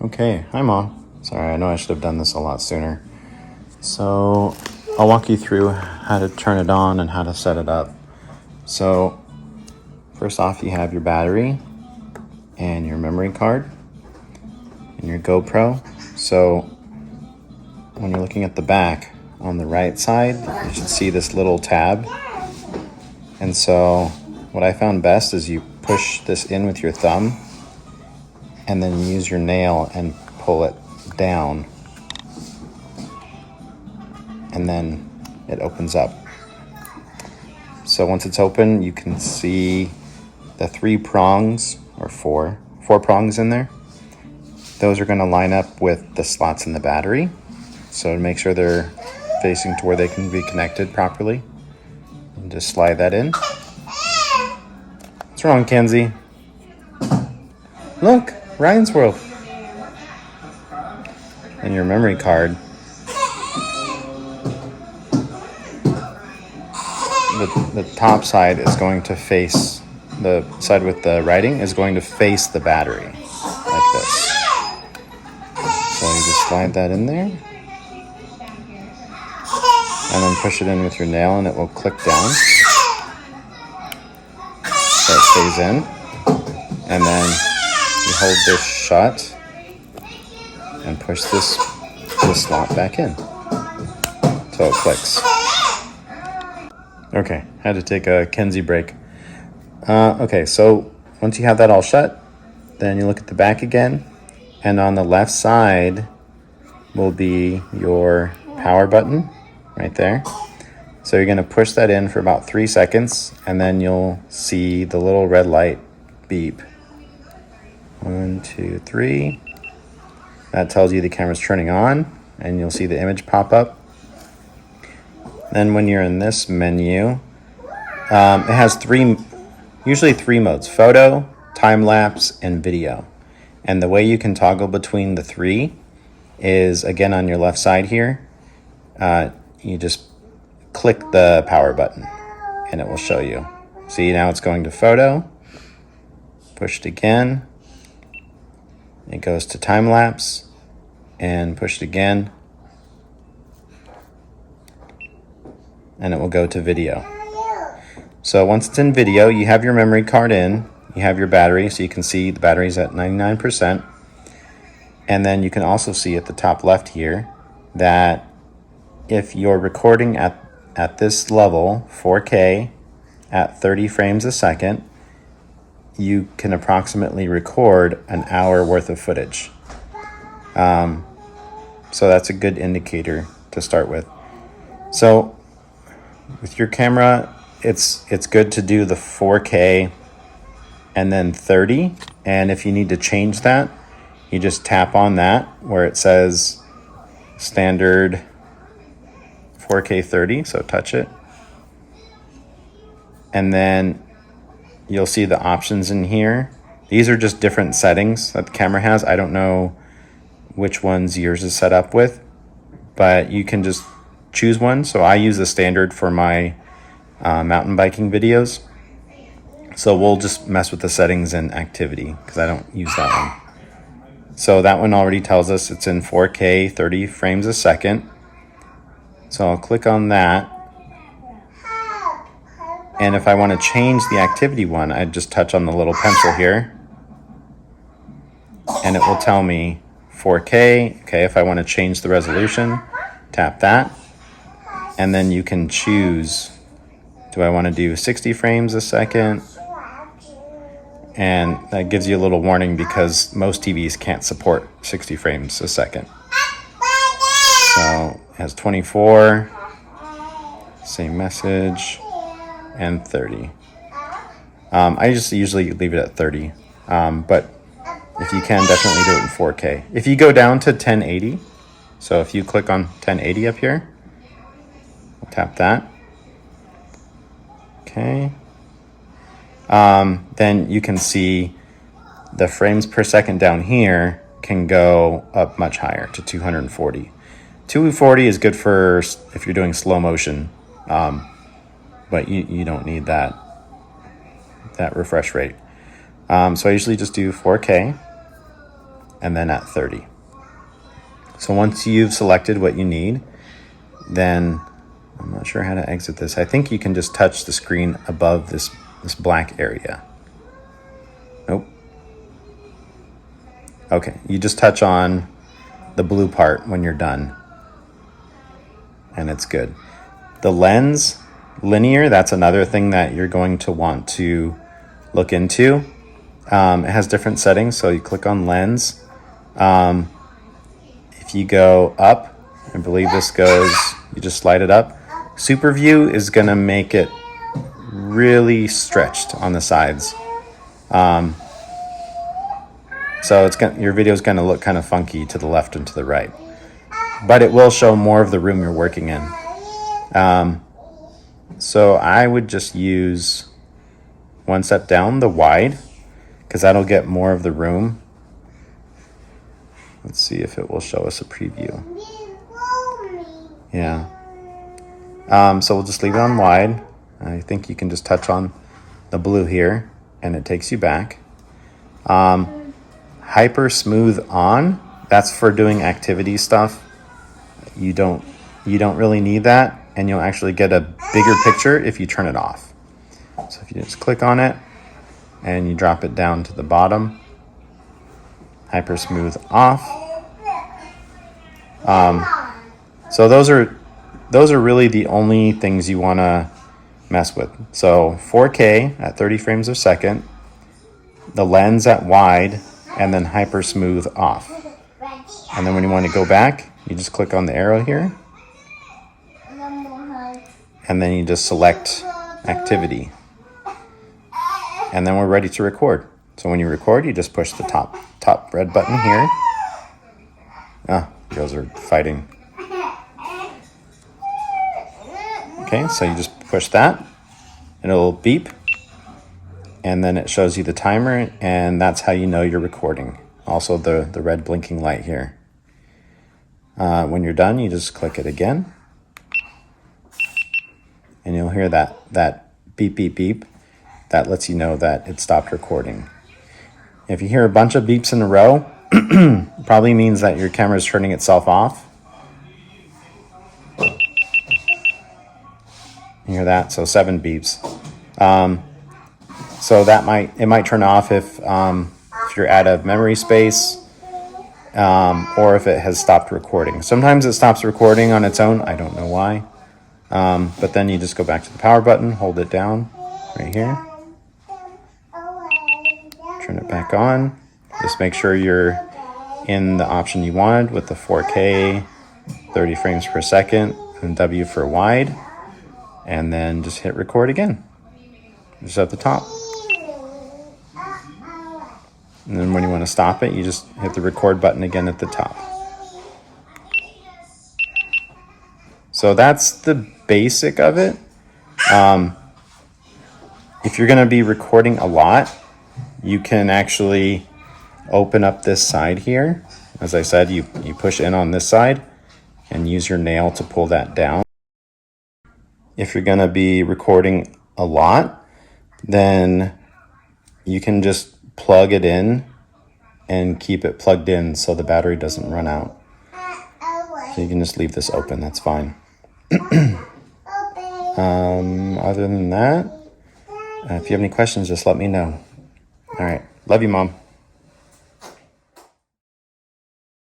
Okay, hi Mom. Sorry, I know I should have done this a lot sooner. So I'll walk you through how to turn it on and how to set it up. So first off, you have your battery and your memory card and your GoPro. So when you're looking at the back on the right side, you should see this little tab. And so what I found best is you push this in with your thumb and then use your nail and pull it down, and then it opens up. So once it's open, you can see the 3 prongs, or four prongs in there. Those are going to line up with the slots in the battery, so to make sure they're facing to where they can be connected properly. And just slide that in. What's wrong, Kenzie? Look, Ryan's World. And your memory card. The top side is going to face, the side with the writing is going to face the battery, like this. So you just slide that in there. And then push it in with your nail and it will click down. So it stays in. And then you hold this shut and push this slot back in. So it clicks. Okay, had to take a Kenzie break. Okay, so once you have that all shut, then you look at the back again, and on the left side will be your power button right there. So you're gonna push that in for about 3 seconds, and then you'll see the little red light beep. 1, 2, 3. That tells you the camera's turning on, and you'll see the image pop up. Then when you're in this menu, it has usually three modes: photo, time-lapse, and video. And the way you can toggle between the 3 is, again, on your left side here. You just click the power button and it will show you. See, now it's going to photo. Push it again. It goes to time-lapse, and push it again, and it will go to video. So once it's in video, you have your memory card in, you have your battery, so you can see the battery's at 99%. And then you can also see at the top left here that if you're recording at this level, 4K, at 30 frames a second, you can approximately record an hour worth of footage. So that's a good indicator to start with. So with your camera, it's good to do the 4K and then 30. And if you need to change that, you just tap on that where it says standard 4K 30. So touch it. And then you'll see the options in here. These are just different settings that the camera has. I don't know which ones yours is set up with, but you can just choose one. So I use the standard for my mountain biking videos. So we'll just mess with the settings and activity because I don't use that one. So that one already tells us it's in 4K, 30 frames a second. So I'll click on that. And if I want to change the activity one, I just touch on the little pencil here. And it will tell me 4K. Okay, if I want to change the resolution, tap that. And then you can choose, do I want to do 60 frames a second? And that gives you a little warning because most TVs can't support 60 frames a second. So it has 24, same message, and 30. I just usually leave it at 30, but if you can, definitely do it in 4K. If you go down to 1080, so if you click on 1080 up here, I'll tap that. Okay. Then you can see the frames per second down here can go up much higher to 240. 240 is good for if you're doing slow motion, but you don't need that refresh rate. So I usually just do 4K. and then at 30. So once you've selected what you need, then I'm not sure how to exit this. I think you can just touch the screen above this black area. Nope. Okay, you just touch on the blue part when you're done, and it's good. The lens, linear, that's another thing that you're going to want to look into. It has different settings, so you click on lens. If you go up, I believe this goes, you just slide it up. Super view is going to make it really stretched on the sides. So your video is going to look kind of funky to the left and to the right. But it will show more of the room you're working in. So I would just use one step down, the wide, because that'll get more of the room. Let's see if it will show us a preview. Yeah. So we'll just leave it on wide. I think you can just touch on the blue here and it takes you back. Hyper smooth on, that's for doing activity stuff. You don't really need that, and you'll actually get a bigger picture if you turn it off. So if you just click on it and you drop it down to the bottom, hyper smooth off. So those are really the only things you want to mess with. So 4K at 30 frames a second, the lens at wide, and then hyper smooth off. And then when you want to go back, you just click on the arrow here, and then you just select activity. And then we're ready to record. So when you record, you just push the top red button here. Ah, the girls are fighting. Okay, so you just push that, and it'll beep, and then it shows you the timer, and that's how you know you're recording. Also the red blinking light here. When you're done, you just click it again, and you'll hear that beep, beep, beep. That lets you know that it stopped recording. If you hear a bunch of beeps in a row, probably means that your camera is turning itself off. You hear that? So 7 beeps. So it might turn off if you're out of memory space, or if it has stopped recording. Sometimes it stops recording on its own. I don't know why. But then you just go back to the power button, hold it down right here. Turn it back on. Just make sure you're in the option you wanted with the 4K, 30 frames per second, and W for wide. And then just hit record again. Just at the top. And then when you want to stop it, you just hit the record button again at the top. So that's the basic of it. If you're going to be recording a lot, you can actually open up this side here. As I said, you push in on this side and use your nail to pull that down. If you're going to be recording a lot, then you can just plug it in and keep it plugged in so the battery doesn't run out. So you can just leave this open, that's fine. Other than that, if you have any questions, just let me know. All right, love you, Mom.